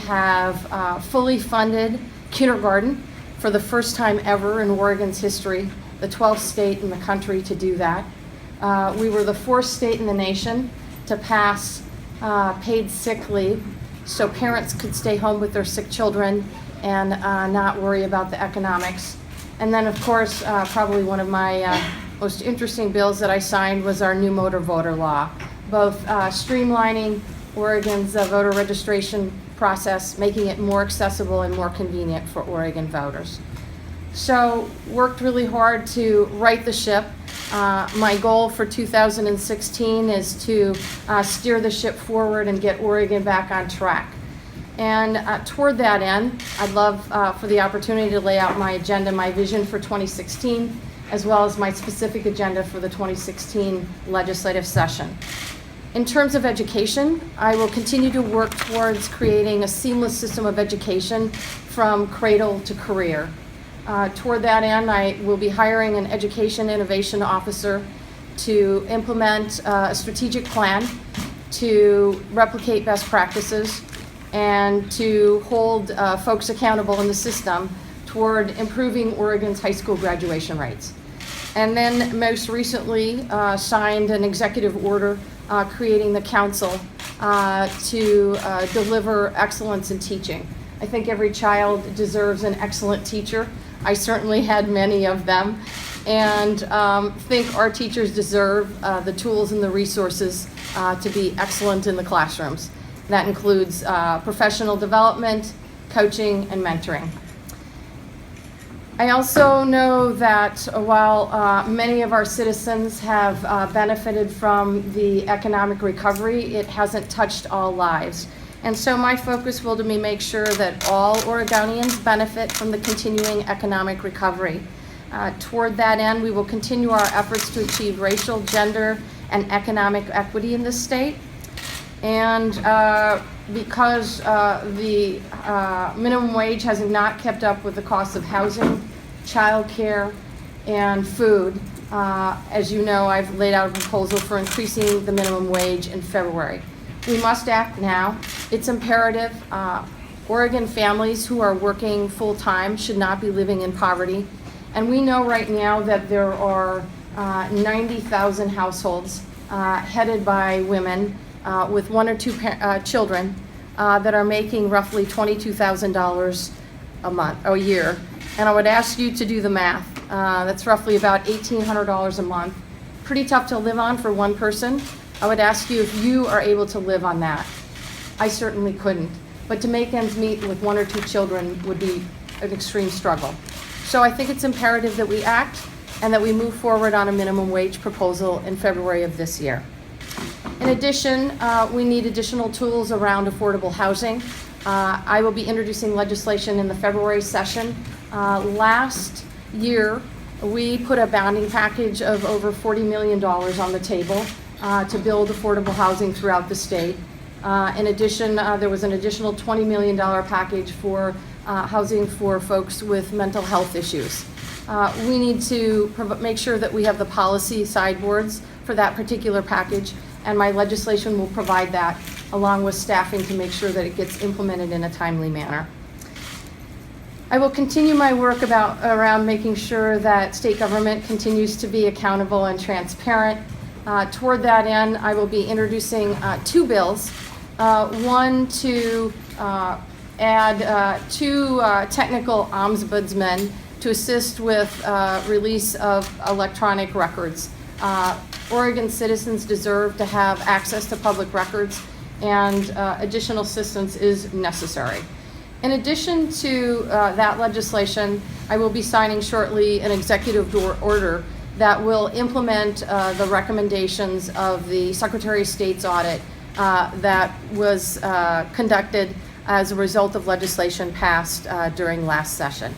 have fully funded kindergarten for the first time ever in Oregon's history, the 12th state in the country to do that. We were the 4th state in the nation to pass paid sick leave so parents could stay home with their sick children and not worry about the economics. And then, of course, probably one of my most interesting bills that I signed was our new motor voter law, both streamlining Oregon's voter registration process, making it more accessible and more convenient for Oregon voters. So, worked really hard to right the ship. My goal for 2016 is to steer the ship forward and get Oregon back on track. And toward that end, I'd love for the opportunity to lay out my agenda, my vision for 2016, as well as my specific agenda for the 2016 legislative session. In terms of education, I will continue to work towards creating a seamless system of education from cradle to career. Toward that end, I will be hiring an education innovation officer to implement a strategic plan to replicate best practices and to hold folks accountable in the system toward improving Oregon's high school graduation rates. And then most recently signed an executive order creating the council to deliver excellence in teaching. I think every child deserves an excellent teacher. I certainly had many of them, and think our teachers deserve the tools and the resources to be excellent in the classrooms. That includes professional development, coaching, and mentoring. I also know that while many of our citizens have benefited from the economic recovery, it hasn't touched all lives. And so my focus will be to make sure that all Oregonians benefit from the continuing economic recovery. Toward that end, we will continue our efforts to achieve racial, gender, and economic equity in this state. And because the minimum wage has not kept up with the cost of housing, childcare, and food, as you know, I've laid out a proposal for increasing the minimum wage in February. We must act now. It's imperative. Oregon families who are working full-time should not be living in poverty. And we know right now that there are 90,000 households headed by women with 1 or 2 children that are making roughly $22,000 a year. And I would ask you to do the math. That's roughly about $1,800 a month. Pretty tough to live on for one person. I would ask you if you are able to live on that. I certainly couldn't. But to make ends meet with 1 or 2 children would be an extreme struggle. So I think it's imperative that we act and that we move forward on a minimum wage proposal in February of this year. In addition, we need additional tools around affordable housing. I will be introducing legislation in the February session. Last year, we put a bounding package of over $40 million on the table to build affordable housing throughout the state. In addition, there was an additional $20 million package for housing for folks with mental health issues. We need to make sure that we have the policy sideboards for that particular package, and my legislation will provide that along with staffing to make sure that it gets implemented in a timely manner. I will continue my work around making sure that state government continues to be accountable and transparent. Toward that end, I will be introducing 2 bills. One to add 2 technical ombudsmen to assist with release of electronic records. Oregon citizens deserve to have access to public records, and additional assistance is necessary. In addition to that legislation, I will be signing shortly an executive order that will implement the recommendations of the Secretary of State's audit that was conducted as a result of legislation passed during last session.